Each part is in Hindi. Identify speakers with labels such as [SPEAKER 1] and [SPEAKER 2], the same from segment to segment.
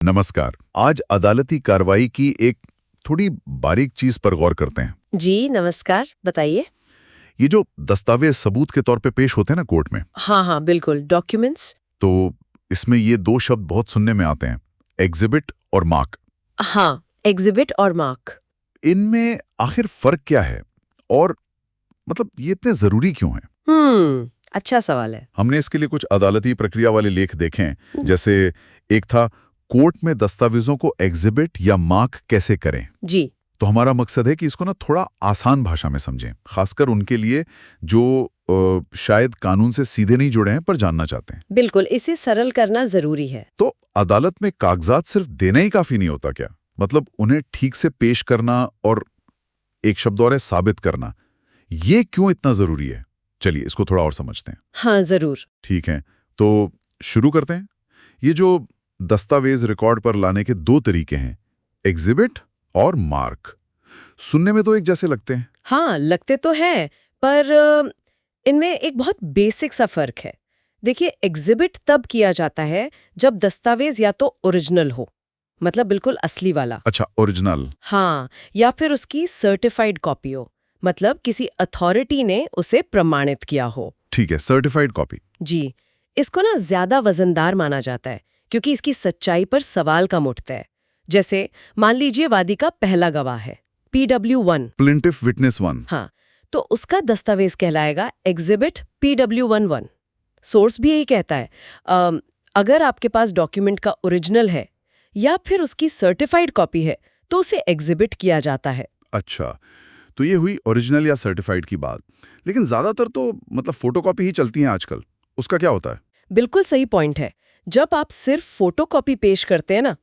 [SPEAKER 1] नमस्कार। आज अदालती कार्रवाई की एक थोड़ी बारीक चीज पर गौर करते हैं।
[SPEAKER 2] जी नमस्कार, बताइए।
[SPEAKER 1] ये जो दस्तावेज सबूत के तौर पे पेश होते हैं ना कोर्ट में,
[SPEAKER 2] हाँ हाँ बिल्कुल, डॉक्यूमेंट्स।
[SPEAKER 1] तो इसमें ये दो शब्द बहुत सुनने में आते हैं, एग्जिबिट और मार्क।
[SPEAKER 2] हाँ, एग्जिबिट और मार्क।
[SPEAKER 1] इनमें आखिर फर्क क्या है और मतलब ये इतने जरूरी क्यों हैं?
[SPEAKER 2] अच्छा सवाल है।
[SPEAKER 1] हमने इसके लिए कुछ अदालती प्रक्रिया वाले लेख देखे हैं, जैसे एक था कोर्ट में दस्तावेजों को एग्जिबिट या मार्क कैसे करें।
[SPEAKER 2] जी।
[SPEAKER 1] तो हमारा मकसद है कि इसको ना थोड़ा आसान भाषा में समझें, खासकर उनके लिए जो शायद कानून से सीधे नहीं जुड़े हैं पर जानना चाहते हैं।
[SPEAKER 2] बिल्कुल, इसे सरल करना जरूरी है।
[SPEAKER 1] तो अदालत में कागजात सिर्फ देना ही काफी नहीं होता क्या? मतलब उन्हें ठीक से पेश करना और एक शब्द और है साबित करना, ये क्यों इतना जरूरी है? चलिए इसको थोड़ा और समझते हैं।
[SPEAKER 2] हाँ जरूर।
[SPEAKER 1] ठीक है, तो शुरू करते हैं। ये जो दस्तावेज रिकॉर्ड पर लाने के दो तरीके हैं, एग्जिबिट और मार्क, सुनने में तो एक जैसे लगते हैं।
[SPEAKER 2] हाँ लगते तो हैं, पर इनमें एक बहुत बेसिक सा फर्क है। देखिए, एग्जिबिट तब किया जाता है जब दस्तावेज या तो ओरिजिनल हो, मतलब बिल्कुल असली वाला।
[SPEAKER 1] अच्छा, ओरिजिनल।
[SPEAKER 2] हाँ, या फिर उसकी सर्टिफाइड कॉपी हो, मतलब किसी अथॉरिटी ने उसे प्रमाणित किया हो।
[SPEAKER 1] ठीक है, सर्टिफाइड कॉपी।
[SPEAKER 2] जी, इसको ना ज्यादा वजनदार माना जाता है क्योंकि इसकी सच्चाई पर सवाल कम उठता है। जैसे मान लीजिए वादी का पहला गवाह है PW1।
[SPEAKER 1] प्लिंटिफ विटनेस 1।
[SPEAKER 2] हाँ, तो उसका दस्तावेज कहलाएगा एग्जिबिट PW11। सोर्स भी यही कहता है। अगर आपके पास डॉक्यूमेंट का ओरिजिनल है या फिर उसकी सर्टिफाइड कॉपी है तो उसे एग्जिबिट किया जाता है।
[SPEAKER 1] अच्छा, तो ये हुई ओरिजिनल या सर्टिफाइड की बात, लेकिन ज्यादातर तो मतलब फोटोकॉपी ही चलती हैं आजकल। उसका क्या होता है?
[SPEAKER 2] बिल्कुल सही पॉइंट है। जब आप सिर्फ फोटोकॉपी पेश करते हैं ना,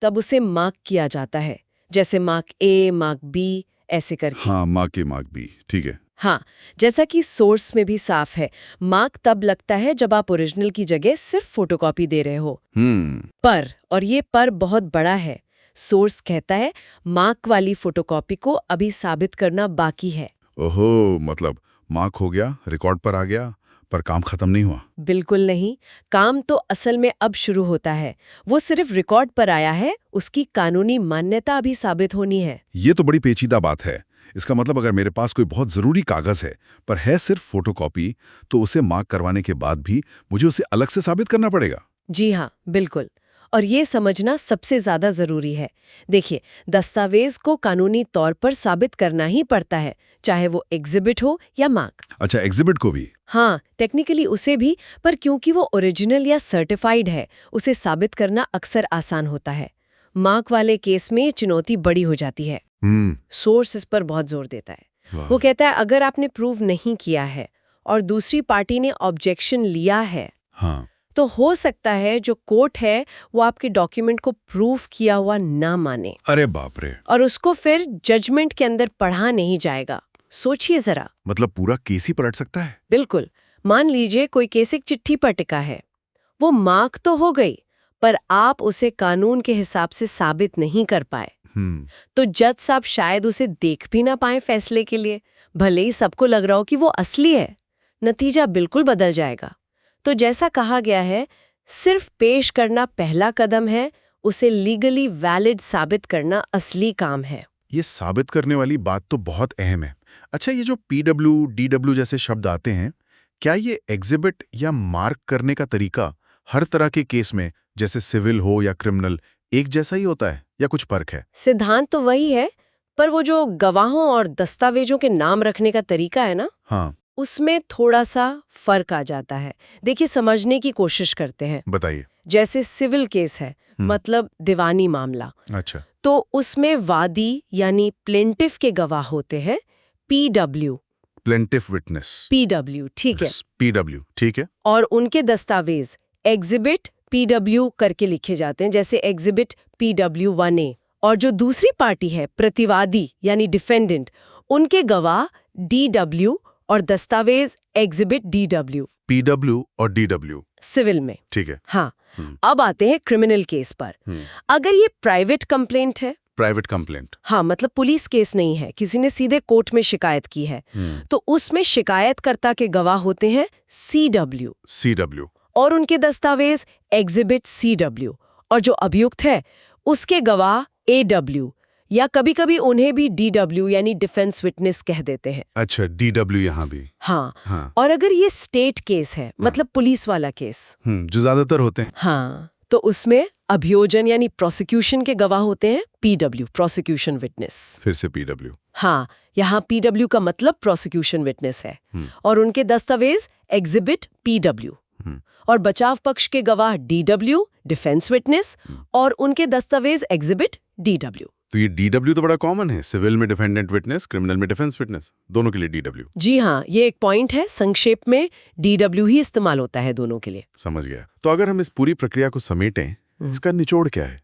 [SPEAKER 2] तब उसे मार्क किया जाता है, जैसे मार्क ए, मार्क बी, ऐसे करके।
[SPEAKER 1] हाँ, मार्क ए, मार्क बी, ठीक है।
[SPEAKER 2] हाँ, जैसा कि सोर्स में भी साफ है, मार्क तब लगता है जब आप ओरिजिनल की जगह सिर्फ फोटोकॉपी दे रहे हो। पर, और ये पर बहुत बड़ा है, सोर्स कहता है मार्क वाली फोटोकॉपी को अभी साबित करना बाकी है।
[SPEAKER 1] ओहो, मतलब मार्क हो गया, रिकॉर्ड पर आ गया, पर काम खत्म नहीं हुआ।
[SPEAKER 2] बिल्कुल नहीं, काम तो असल में अब शुरू होता है। वो सिर्फ रिकॉर्ड पर आया है, उसकी कानूनी मान्यता अभी साबित होनी है।
[SPEAKER 1] ये तो बड़ी पेचीदा बात है। इसका मतलब अगर मेरे पास कोई बहुत जरूरी कागज है पर है सिर्फ फोटोकॉपी, तो उसे मार्क करवाने के बाद भी मुझे उसे अलग से साबित करना पड़ेगा।
[SPEAKER 2] जी हाँ, बिल्कुल। और ये समझना सबसे ज्यादा जरूरी है। देखिए, दस्तावेज को कानूनी तौर पर साबित करना ही पड़ता है, चाहे वो एग्जिबिट हो या मार्क।
[SPEAKER 1] अच्छा, एग्जिबिट को भी?
[SPEAKER 2] हाँ, टेक्निकली उसे भी, पर क्योंकि वो ओरिजिनल या सर्टिफाइड है, उसे साबित करना अक्सर आसान होता है। मार्क वाले केस में चुनौती बड़ी हो जाती है। सोर्स इस पर बहुत जोर देता है। वो कहता है अगर आपने प्रूव नहीं किया है और दूसरी पार्टी ने ऑब्जेक्शन लिया है,
[SPEAKER 1] हाँ,
[SPEAKER 2] तो हो सकता है जो कोर्ट है वो आपके डॉक्यूमेंट को प्रूफ किया हुआ ना माने।
[SPEAKER 1] अरे बाप रे।
[SPEAKER 2] और उसको फिर जजमेंट के अंदर पढ़ा नहीं जाएगा। सोचिए जरा।
[SPEAKER 1] मतलब पूरा केस ही पलट सकता है?
[SPEAKER 2] बिल्कुल। मान लीजिए कोई केस एक चिट्ठी पर टिका है, वो मार्क तो हो गई, पर आप उसे कानून के हिसाब से साबित नहीं कर पाए, तो जज साहब शायद उसे देख भी ना पाए फैसले के लिए, भले ही सबको लग रहा हो कि वो असली है। नतीजा बिल्कुल बदल जाएगा। तो जैसा कहा गया है, सिर्फ पेश करना पहला कदम है, उसे लीगली वैलिड साबित करना असली काम है।
[SPEAKER 1] ये साबित करने वाली बात तो बहुत अहम है। अच्छा, ये जो PW, DW जैसे शब्द आते हैं, क्या ये एग्जिबिट या मार्क करने का तरीका हर तरह के केस में, जैसे सिविल हो या क्रिमिनल, एक जैसा ही होता है या कुछ फर्क है?
[SPEAKER 2] सिद्धांत तो वही है, पर वो जो गवाहों और दस्तावेजों के नाम रखने का तरीका है ना,
[SPEAKER 1] हाँ,
[SPEAKER 2] उसमें थोड़ा सा फर्क आ जाता है। देखिए, समझने की कोशिश करते हैं।
[SPEAKER 1] बताइए।
[SPEAKER 2] जैसे सिविल केस है, मतलब दीवानी मामला,
[SPEAKER 1] अच्छा,
[SPEAKER 2] तो उसमें वादी यानी प्लेंटिफ के गवाह होते हैं PW।
[SPEAKER 1] Plaintiff witness.
[SPEAKER 2] PW, ठीक है।
[SPEAKER 1] PW, ठीक है।
[SPEAKER 2] और उनके दस्तावेज एग्जिबिट PW करके लिखे जाते हैं, जैसे एग्जिबिट PW1A। और जो दूसरी पार्टी है, प्रतिवादी यानी डिफेंडेंट, उनके गवाह DW और दस्तावेज एग्जिबिट DW।
[SPEAKER 1] PW और DW
[SPEAKER 2] सिविल में।
[SPEAKER 1] ठीक है।
[SPEAKER 2] हाँ, अब आते हैं क्रिमिनल केस पर। अगर ये प्राइवेट कंप्लेंट है,
[SPEAKER 1] प्राइवेट कंप्लेंट,
[SPEAKER 2] हाँ मतलब पुलिस केस नहीं है, किसी ने सीधे कोर्ट में शिकायत की है, तो उसमें शिकायतकर्ता के गवाह होते हैं CW
[SPEAKER 1] CW
[SPEAKER 2] और उनके दस्तावेज एग्जिबिट CW। और जो अभियुक्त है उसके गवाह AW या कभी-कभी उन्हें भी DW यानी डिफेंस विटनेस कह देते हैं।
[SPEAKER 1] अच्छा, DW यहाँ भी।
[SPEAKER 2] हाँ,
[SPEAKER 1] हाँ।
[SPEAKER 2] और अगर ये स्टेट केस है, मतलब पुलिस वाला केस,
[SPEAKER 1] जो ज्यादातर होते हैं।
[SPEAKER 2] हाँ, तो उसमें अभियोजन यानी प्रोसिक्यूशन के गवाह होते हैं PW, प्रोसिक्यूशन विटनेस।
[SPEAKER 1] फिर से PW।
[SPEAKER 2] हाँ, यहाँ PW का मतलब प्रोसिक्यूशन विटनेस है और उनके दस्तावेज एग्जिबिट PW और बचाव पक्ष के गवाह DW, डिफेंस विटनेस और उनके दस्तावेज एग्जिबिट DW।
[SPEAKER 1] तो ये DW तो बड़ा कॉमन है, सिविल में डिफेंडेंट विटनेस, क्रिमिनल में डिफेंस विटनेस, दोनों के लिए DW।
[SPEAKER 2] जी हाँ, ये एक पॉइंट है। संक्षेप में DW ही इस्तेमाल होता है दोनों के लिए।
[SPEAKER 1] समझ गया। तो अगर हम इस पूरी प्रक्रिया को समेटें, इसका निचोड़ क्या है?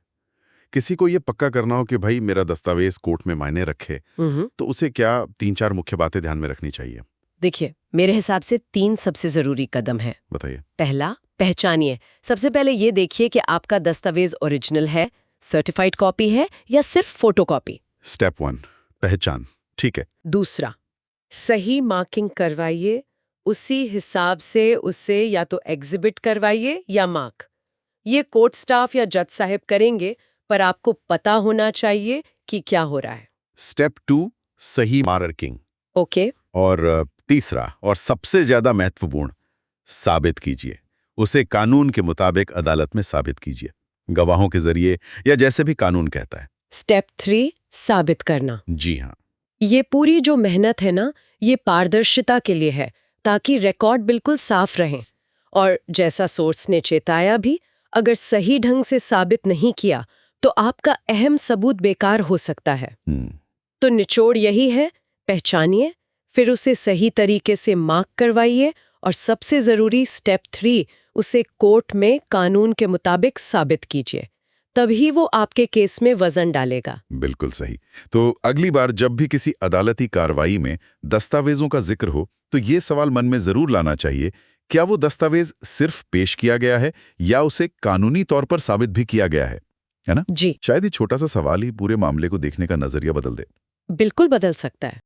[SPEAKER 1] किसी को ये पक्का करना हो कि भाई मेरा दस्तावेज कोर्ट में मायने रखे, तो उसे क्या 3-4 मुख्य बातें ध्यान में रखनी चाहिए?
[SPEAKER 2] देखिए, मेरे हिसाब से 3 सबसे जरूरी कदम है।
[SPEAKER 1] बताइए।
[SPEAKER 2] पहला, पहचानिए। सबसे पहले ये देखिए कि आपका दस्तावेज ओरिजिनल है, सर्टिफाइड कॉपी है या सिर्फ फोटोकॉपी।
[SPEAKER 1] स्टेप 1, पहचान। ठीक है।
[SPEAKER 2] दूसरा, सही मार्किंग करवाइए। उसी हिसाब से उसे या तो एग्जिबिट करवाइए या मार्क। ये कोर्ट स्टाफ या जज साहब करेंगे, पर आपको पता होना चाहिए कि क्या हो रहा है।
[SPEAKER 1] स्टेप 2, सही मार्किंग।
[SPEAKER 2] ओके।
[SPEAKER 1] और तीसरा और सबसे ज्यादा महत्वपूर्ण, साबित कीजिए। उसे कानून के मुताबिक अदालत में साबित कीजिए, गवाहों के जरिए या जैसे भी कानून कहता है।
[SPEAKER 2] स्टेप 3, साबित करना।
[SPEAKER 1] जी हाँ।
[SPEAKER 2] ये पूरी जो मेहनत है ना, ये पारदर्शिता के लिए है, ताकि रिकॉर्ड बिल्कुल साफ रहे। और जैसा सोर्स ने चेताया भी, अगर सही ढंग से साबित नहीं किया तो आपका अहम सबूत बेकार हो सकता है। तो निचोड़ यही है, पहचानिए, फिर उसे सही तरीके से मार्क करवाइए और सबसे जरूरी स्टेप 3, उसे कोर्ट में कानून के मुताबिक साबित कीजिए। तभी वो आपके केस में वजन डालेगा।
[SPEAKER 1] बिल्कुल सही। तो अगली बार जब भी किसी अदालती कार्रवाई में दस्तावेजों का जिक्र हो, तो ये सवाल मन में जरूर लाना चाहिए, क्या वो दस्तावेज सिर्फ पेश किया गया है या उसे कानूनी तौर पर साबित भी किया गया है ना?
[SPEAKER 2] जी,
[SPEAKER 1] शायद ये छोटा सा सवाल ही पूरे मामले को देखने का नजरिया बदल दे।
[SPEAKER 2] बिल्कुल बदल सकता है।